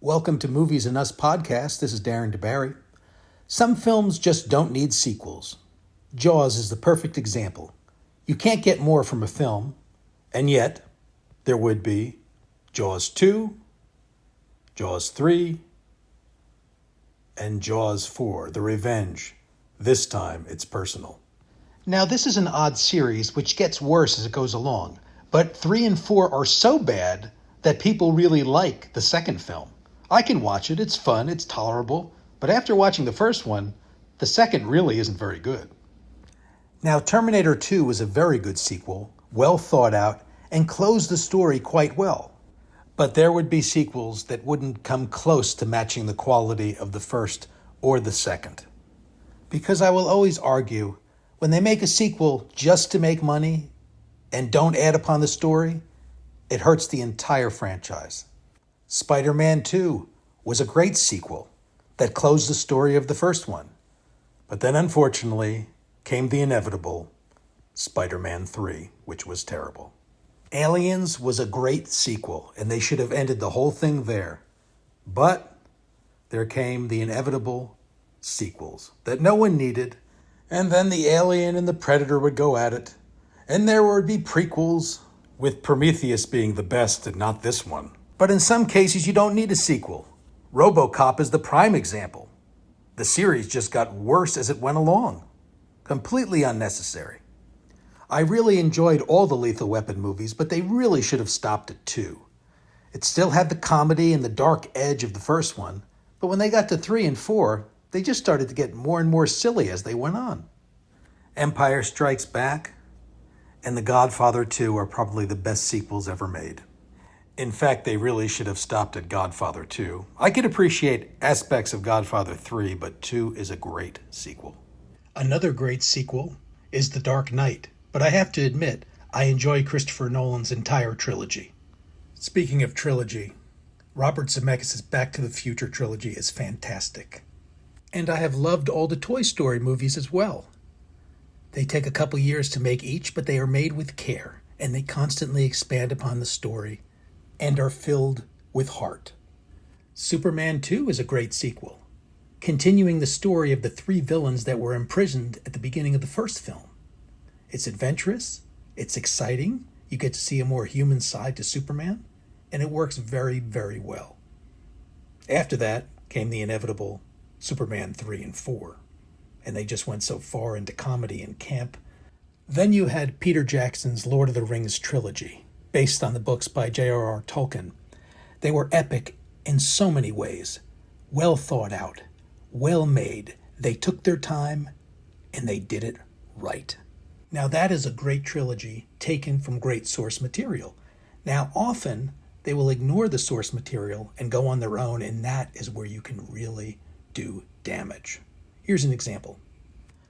Welcome to Movies and Us podcast. This is Darren DeBarry. Some films just don't need sequels. Jaws is the perfect example. You can't get more from a film, and yet there would be Jaws 2, Jaws 3, and Jaws 4, The Revenge. This time it's personal. Now this is an odd series which gets worse as it goes along, but 3 and 4 are so bad that people really like the second film. I can watch it, it's fun, it's tolerable, but after watching the first one, the second really isn't very good. Now, Terminator 2 was a very good sequel, well thought out, and closed the story quite well. But there would be sequels that wouldn't come close to matching the quality of the first or the second. Because I will always argue, when they make a sequel just to make money and don't add upon the story, it hurts the entire franchise. Spider-Man 2 was a great sequel that closed the story of the first one. But then, unfortunately, came the inevitable Spider-Man 3, which was terrible. Aliens was a great sequel, and they should have ended the whole thing there. But there came the inevitable sequels that no one needed, and then the Alien and the Predator would go at it, and there would be prequels, with Prometheus being the best and not this one. But in some cases, you don't need a sequel. RoboCop is the prime example. The series just got worse as it went along. Completely unnecessary. I really enjoyed all the Lethal Weapon movies, but they really should have stopped at 2. It still had the comedy and the dark edge of the first one, but when they got to 3 and 4, they just started to get more and more silly as they went on. Empire Strikes Back and The Godfather 2 are probably the best sequels ever made. In fact, they really should have stopped at Godfather 2. I could appreciate aspects of Godfather 3, but 2 is a great sequel. Another great sequel is The Dark Knight, but I have to admit, I enjoy Christopher Nolan's entire trilogy. Speaking of trilogy, Robert Zemeckis' Back to the Future trilogy is fantastic. And I have loved all the Toy Story movies as well. They take a couple years to make each, but they are made with care, and they constantly expand upon the story and are filled with heart. Superman 2 is a great sequel, continuing the story of the 3 villains that were imprisoned at the beginning of the first film. It's adventurous, it's exciting, you get to see a more human side to Superman, and it works very, very well. After that came the inevitable Superman 3 and 4, and they just went so far into comedy and camp. Then you had Peter Jackson's Lord of the Rings trilogy, based on the books by J.R.R. Tolkien. They were epic in so many ways, well thought out, well made. They took their time, and they did it right. Now that is a great trilogy taken from great source material. Now often, they will ignore the source material and go on their own, and that is where you can really do damage. Here's an example.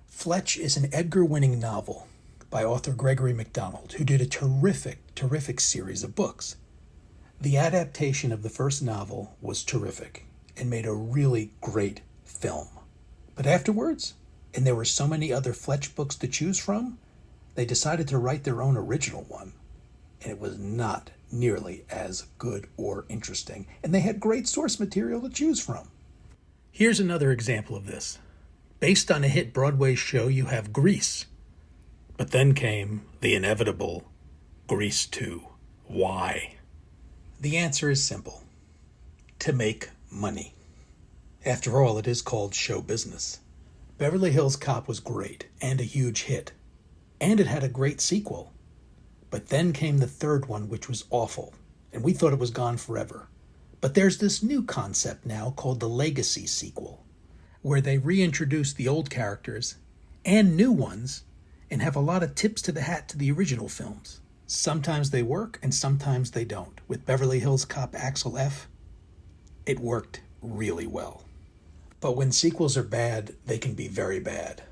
Fletch is an Edgar-winning novel by author Gregory MacDonald, who did a terrific series of books. The adaptation of the first novel was terrific and made a really great film. But afterwards, and there were so many other Fletch books to choose from, they decided to write their own original one, and it was not nearly as good or interesting, and they had great source material to choose from. Here's another example of this. Based on a hit Broadway show, you have Grease. But then came the inevitable Grease 2. Why? The answer is simple. To make money. After all, it is called show business. Beverly Hills Cop was great and a huge hit. And it had a great sequel. But then came the third one, which was awful. And we thought it was gone forever. But there's this new concept now called the Legacy sequel, where they reintroduce the old characters and new ones and have a lot of tips to the hat to the original films. Sometimes they work and sometimes they don't. With Beverly Hills Cop Axel F., it worked really well. But when sequels are bad, they can be very bad.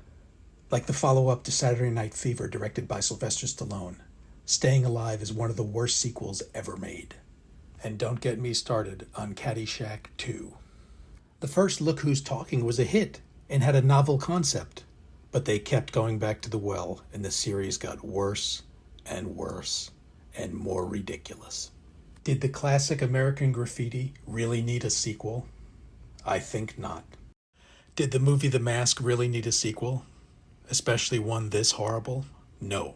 Like the follow-up to Saturday Night Fever, directed by Sylvester Stallone. Staying Alive is one of the worst sequels ever made. And don't get me started on Caddyshack 2. The first Look Who's Talking was a hit and had a novel concept. But they kept going back to the well, and the series got worse and worse and more ridiculous. Did the classic American Graffiti really need a sequel? I think not. Did the movie The Mask really need a sequel? Especially one this horrible? No.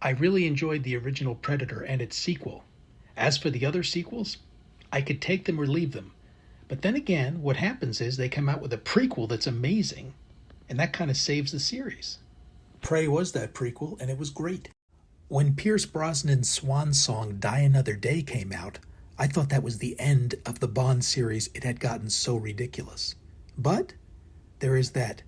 I really enjoyed the original Predator and its sequel. As for the other sequels, I could take them or leave them. But then again, what happens is they come out with a prequel that's amazing, and that kind of saves the series. Prey was that prequel, and it was great. When Pierce Brosnan's swan song Die Another Day came out, I thought that was the end of the Bond series. It had gotten so ridiculous. But there is that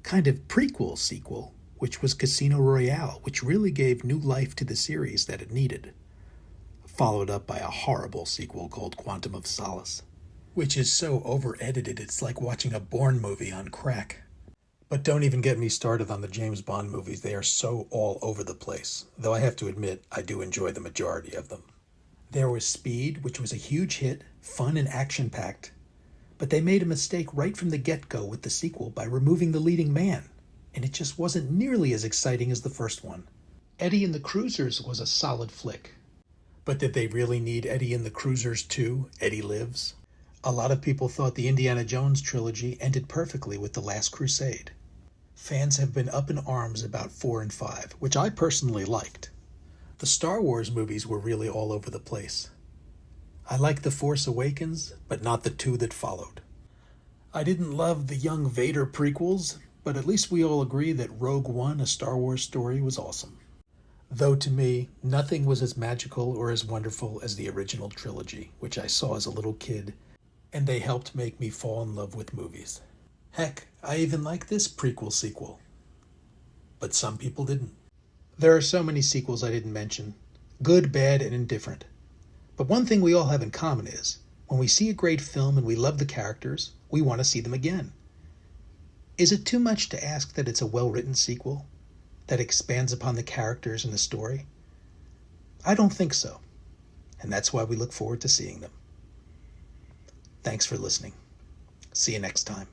kind of prequel sequel, which was Casino Royale, which really gave new life to the series that it needed. Followed up by a horrible sequel called Quantum of Solace, which is so over-edited it's like watching a Bourne movie on crack. But don't even get me started on the James Bond movies. They are so all over the place, though I have to admit I do enjoy the majority of them. There was Speed, which was a huge hit, fun and action-packed, but they made a mistake right from the get-go with the sequel by removing the leading man, and it just wasn't nearly as exciting as the first one. Eddie and the Cruisers was a solid flick. But did they really need Eddie and the Cruisers 2, Eddie Lives? A lot of people thought the Indiana Jones trilogy ended perfectly with The Last Crusade. Fans have been up in arms about 4 and 5, which I personally liked. The Star Wars movies were really all over the place. I liked The Force Awakens, but not the 2 that followed. I didn't love the young Vader prequels, but at least we all agree that Rogue One, a Star Wars story, was awesome. Though to me, nothing was as magical or as wonderful as the original trilogy, which I saw as a little kid, and they helped make me fall in love with movies. Heck, I even like this prequel sequel. But some people didn't. There are so many sequels I didn't mention. Good, bad, and indifferent. But one thing we all have in common is, when we see a great film and we love the characters, we want to see them again. Is it too much to ask that it's a well-written sequel that expands upon the characters and the story? I don't think so. And that's why we look forward to seeing them. Thanks for listening. See you next time.